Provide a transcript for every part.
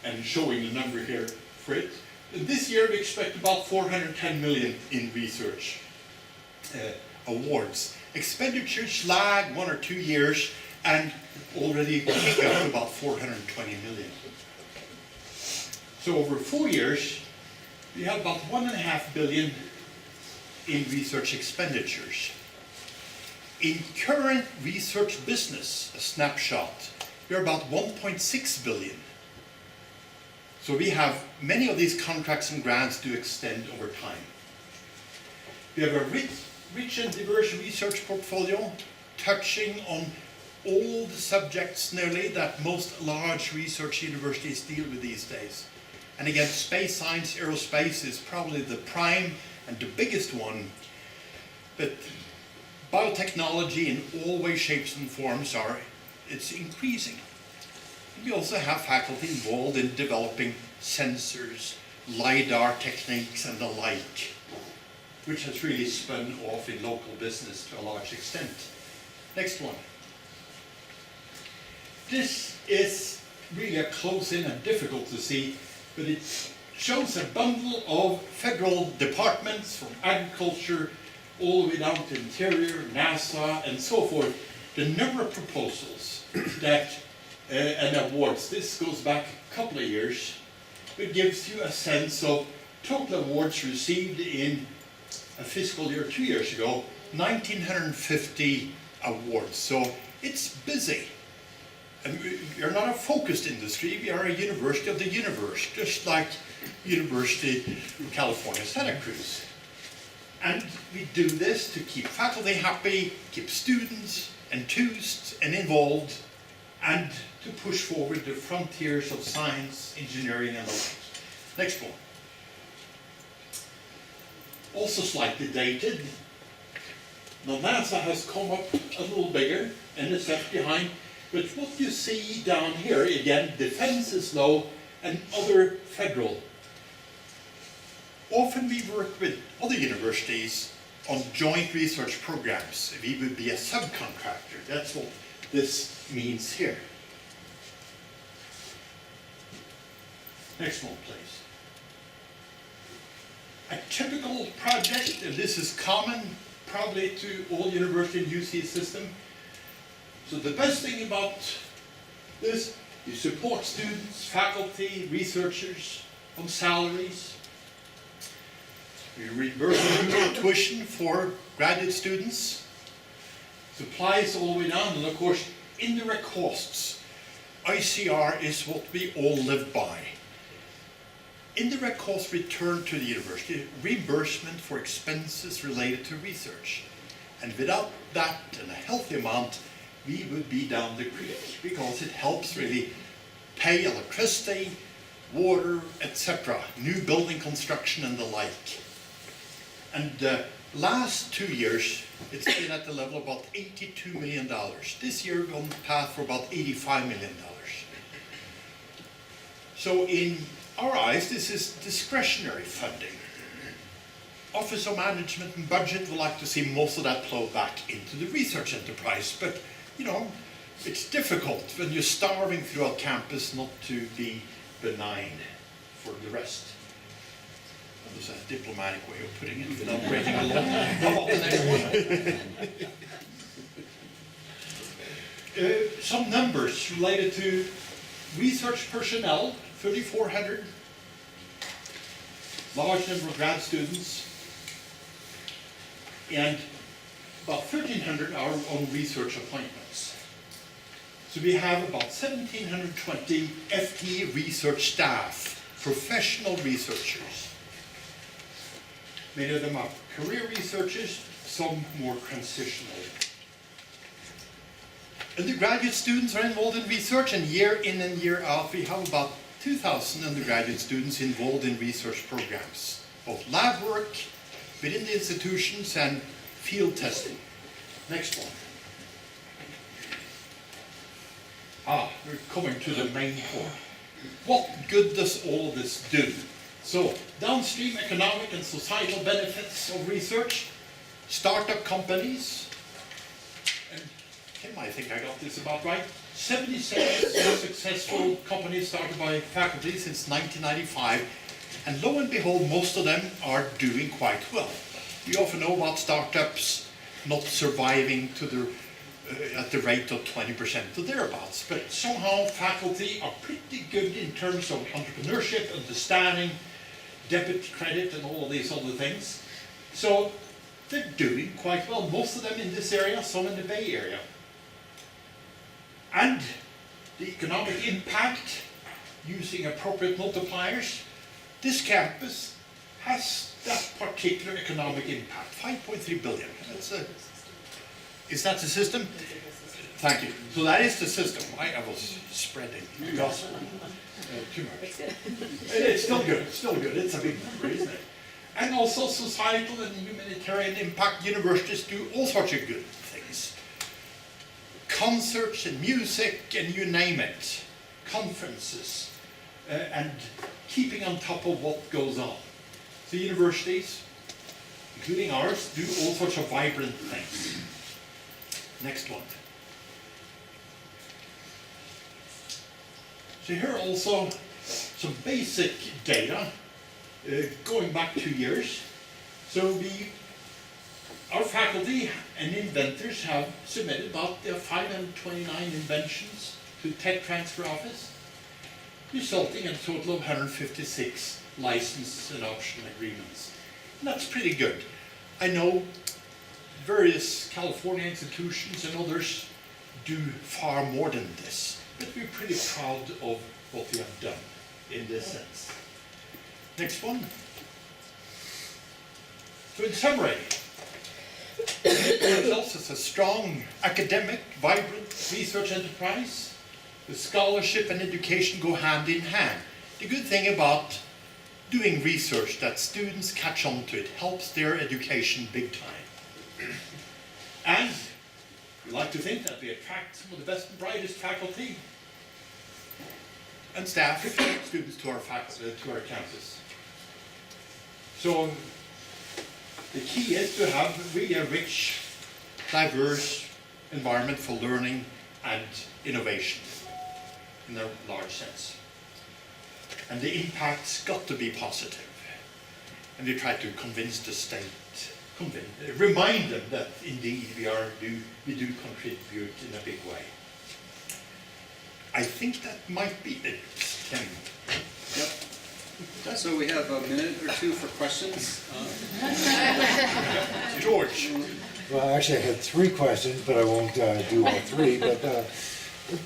and showing the number here for it. This year we expect about 410 million in research awards. Expenditures lag 1 or 2 years and already kick up to about 420 million. So over 4 years, we have about 1.5 billion in research expenditures. In current research business, a snapshot, we're about 1.6 billion. So we have many of these contracts and grants to extend over time. We have a rich and diverse research portfolio touching on all the subjects nearly that most large research universities deal with these days. And again, space science, aerospace is probably the prime and the biggest one, but biotechnology in all ways, shapes and forms it's increasing. We also have faculty involved in developing sensors, LiDAR techniques and the like, which has really spun off in local business to a large extent. Next one. This is really a close-in and difficult to see, but it shows a bundle of federal departments from agriculture all the way down to Interior, NASA, and so forth. The number of proposals that and awards, this goes back a couple of years, it gives you a sense of total awards received in a fiscal year 2 years ago, 1,950 awards. So it's busy. And we are not a focused industry, we are a university of the universe, just like University of California, Santa Cruz. And we do this to keep faculty happy, keep students enthused and involved, and to push forward the frontiers of science, engineering, and the like. Next one. Also slightly dated. Now NASA has come up a little bigger, NSF behind, but what you see down here, again, defense is low, and other federal. Often we work with other universities on joint research programs. We would be a subcontractor. That's what this means here. Next one, please. A typical project, and this is common probably to all university and UC system. So the best thing about this, you support students, faculty, researchers on salaries. You reimburse tuition for graduate students. Supplies all the way down, and of course, indirect costs. ICR is what we all live by. Indirect costs return to the university, reimbursement for expenses related to research. And without that and a healthy amount, we would be down the creek, because it helps really pay electricity, water, etc., new building construction and the like. And last 2 years, it's been at the level of about $82 million. This year, we're on the path for about $85 million. So in our eyes, this is discretionary funding. Office of Management and Budget would like to see most of that flow back into the research enterprise, but you know, it's difficult when you're starving throughout campus not to be benign for the rest. That was a diplomatic way of putting it without breaking a law. How about the next one? Some numbers related to research personnel, 3,400, large number of grad students, and about 1,300 are on research appointments. So we have about 1,720 FTE research staff, professional researchers. Many of them are career researchers, some more transitional. Undergraduate students are involved in research, and year in and year out we have about 2,000 undergraduate students involved in research programs, both lab work within the institutions and field testing. Next one. We're coming to the main point. What good does all of this do? So, downstream economic and societal benefits of research, startup companies, and Kim, I think I got this about right, 76 successful companies started by faculty since 1995, and lo and behold, most of them are doing quite well. We often know about startups not surviving to the at the rate of 20% or thereabouts, but somehow faculty are pretty good in terms of entrepreneurship, understanding, debit, credit, and all of these other things. So they're doing quite well, most of them in this area, some in the Bay Area. And the economic impact, using appropriate multipliers, this campus has that particular economic impact, 5.3 billion. Is that the system? Thank you. So that is the system. I was spreading the gospel too much. It's still good, It's a big number, isn't it? And also societal and humanitarian impact. Universities do all sorts of good things. Concerts and music and you name it. Conferences. And keeping on top of what goes on. So universities, including ours, do all sorts of vibrant things. Next one. So here are also some basic data going back 2 years. So our faculty and inventors have submitted about 529 inventions to Tech Transfer Office, resulting in a total of 156 license and option agreements. And that's pretty good. I know various California institutions and others do far more than this, but we're pretty proud of what we have done in this sense. Next one. So in summary, results is a strong academic, vibrant research enterprise. The scholarship and education go hand in hand. The good thing about doing research that students catch on to it helps their education big time. And we like to think that we attract some of the best and brightest faculty and staff, students to our faculty, to our campus. So the key is to have really a rich, diverse environment for learning and innovation in a large sense. And the impact's got to be positive. And we try to convince the state, remind them that indeed we do contribute in a big way. I think that might be it, Tim. Yep. So we have a minute or two for questions. George. Well, actually I had 3 questions, but I won't do all 3. But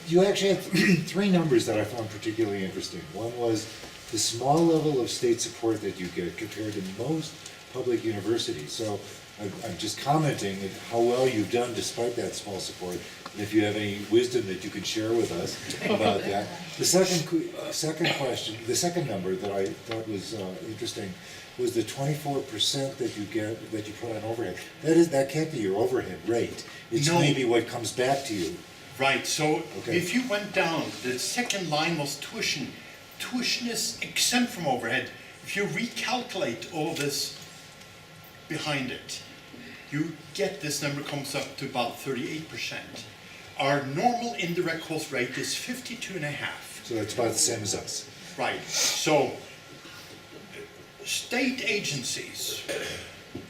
you actually had 3 numbers that I found particularly interesting. One was the small level of state support that you get compared to most public universities. So I'm just commenting at how well you've done despite that small support. And if you have any wisdom that you could share with us about that. The second question, the second number that I thought was interesting was the 24% that you get, that you put on overhead. That can't be your overhead rate. It's maybe what comes back to you. Right, so if you went down, the second line was tuition. Tuition is exempt from overhead. If you recalculate all this behind it, you get this number comes up to about 38%. Our normal indirect cost rate is 52.5. So that's about the same as us. Right, so state agencies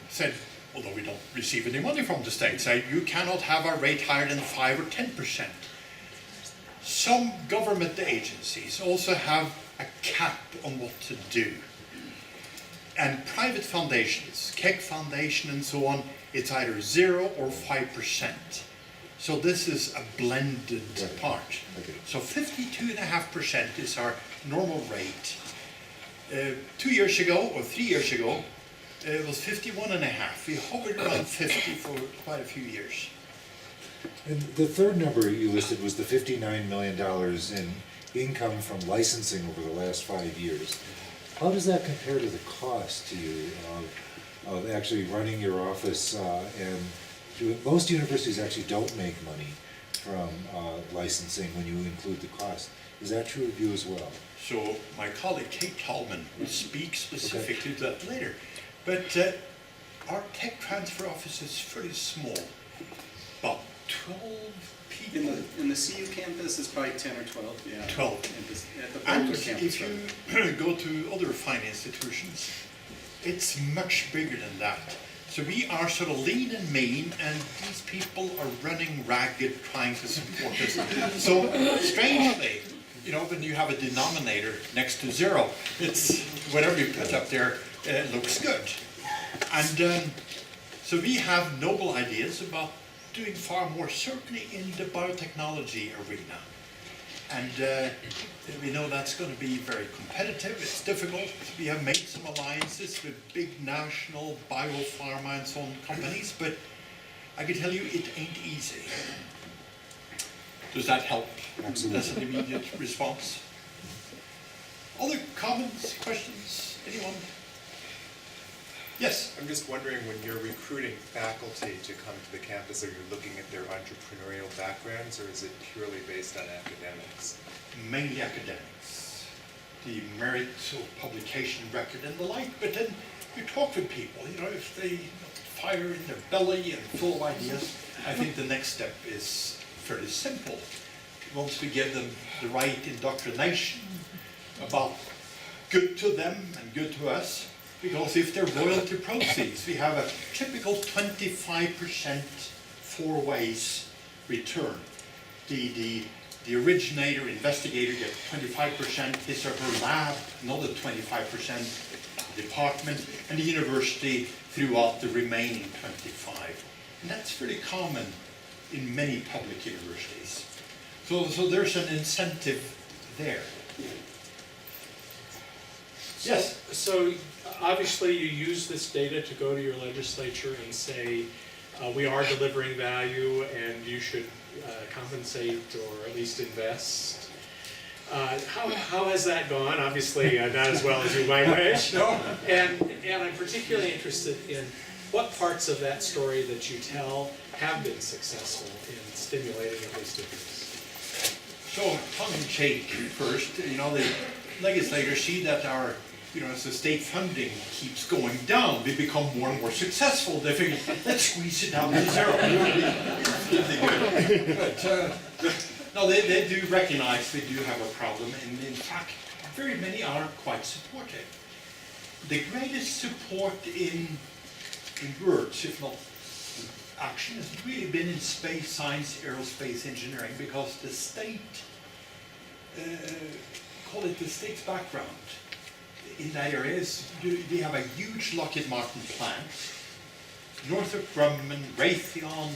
said, although we don't receive any money from the state, say you cannot have a rate higher than 5 or 10%. Some government agencies also have a cap on what to do. And private foundations, Keck Foundation and so on, it's either 0 or 5%. So this is a blended part. So 52.5% is our normal rate. 2 years ago, or 3 years ago, it was 51.5. We hovered around 50 for quite a few years. And the third number you listed was the $59 million in income from licensing over the last 5 years. How does that compare to the cost to you of actually running your office? Most universities actually don't make money from licensing when you include the cost. Is that true of you as well? So my colleague Kate Tallman will speak specifically to that later. But our tech transfer office is fairly small, about 12 In people. the CU campus, it's probably 10 or 12, yeah. 12. At the And Boulder campus, if right? you go to other fine institutions, it's much bigger than that. So we are sort of lean and mean, and these people are running ragged trying to support us. So strangely, you know, when you have a denominator next to zero, it's whatever you put up there looks good. And so we have noble ideas about doing far more, certainly in the biotechnology arena. And we know that's going to be very competitive. It's difficult. We have made some alliances with big national biopharma and so on companies, but I can tell you it ain't easy. Does that help? Absolutely. That's an immediate response. Other comments, questions? Anyone? Yes? I'm just wondering, when you're recruiting faculty to come to the campus, are you looking at their entrepreneurial backgrounds, or is it purely based on academics? Mainly academics, the merit of publication record and the like, but then you talk with people, you know, if they fire in their belly and full of ideas, I think the next step is fairly simple. Once we give them the right indoctrination about good to them and good to us, because if they're royalty proceeds, we have a typical 25% four ways return. The originator, investigator gets 25%, his or her lab, another 25%, department, and the university throughout the remaining 25. And that's pretty common in many public universities. So there's an incentive there. Yes? So obviously you use this data to go to your legislature and say, we are delivering value and you should compensate or at least invest. How has that gone? Obviously not as well as you might wish. No. And I'm particularly interested in what parts of that story that you tell have been successful in stimulating at least interest. So, tongue in cheek first, you know, the legislators see that our, you know, as the state funding keeps going down, we become more and more successful. They figure, let's squeeze it down to zero. But, no, they do recognize we do have a problem, and in fact, very many are quite supportive. The greatest support in words, if not action, has really been in space science, aerospace engineering, because the state, call it the state's background in that area is, we have a huge Lockheed Martin plant, Northrop Grumman, Raytheon,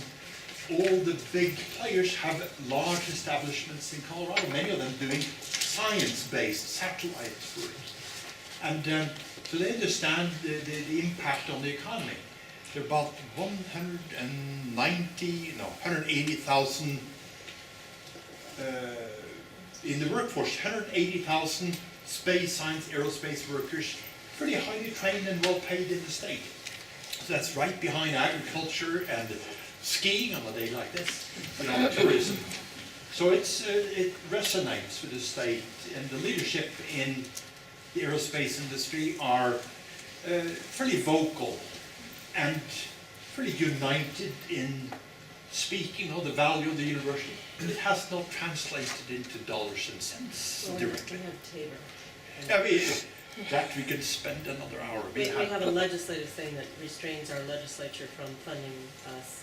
all the big players have large establishments in Colorado, many of them doing science-based satellite work. And so they understand the impact on the economy. There are about 180,000 in the workforce, 180,000 space, science, aerospace workers, pretty highly trained and well paid in the state. So that's right behind agriculture and skiing on a day like this, you know, tourism. So it resonates with the state, and the leadership in the aerospace industry are fairly vocal and pretty united in speaking of the value of the university. It has not translated into dollars and cents directly. We have Tabor. Yeah, that we could spend another hour. We have a legislative thing that restrains our legislature from funding us,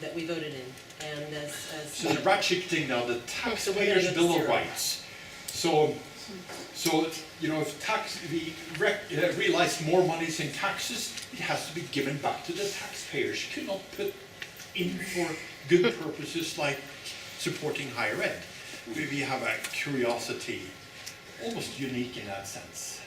that we voted in, and as. So the ratcheting now, the So we're gonna taxpayers' go to bill of zero. rights. So you know, if we realize more monies in taxes, it has to be given back to the taxpayers. You cannot put in for good purposes like supporting higher ed. We have a curiosity, almost unique in that sense.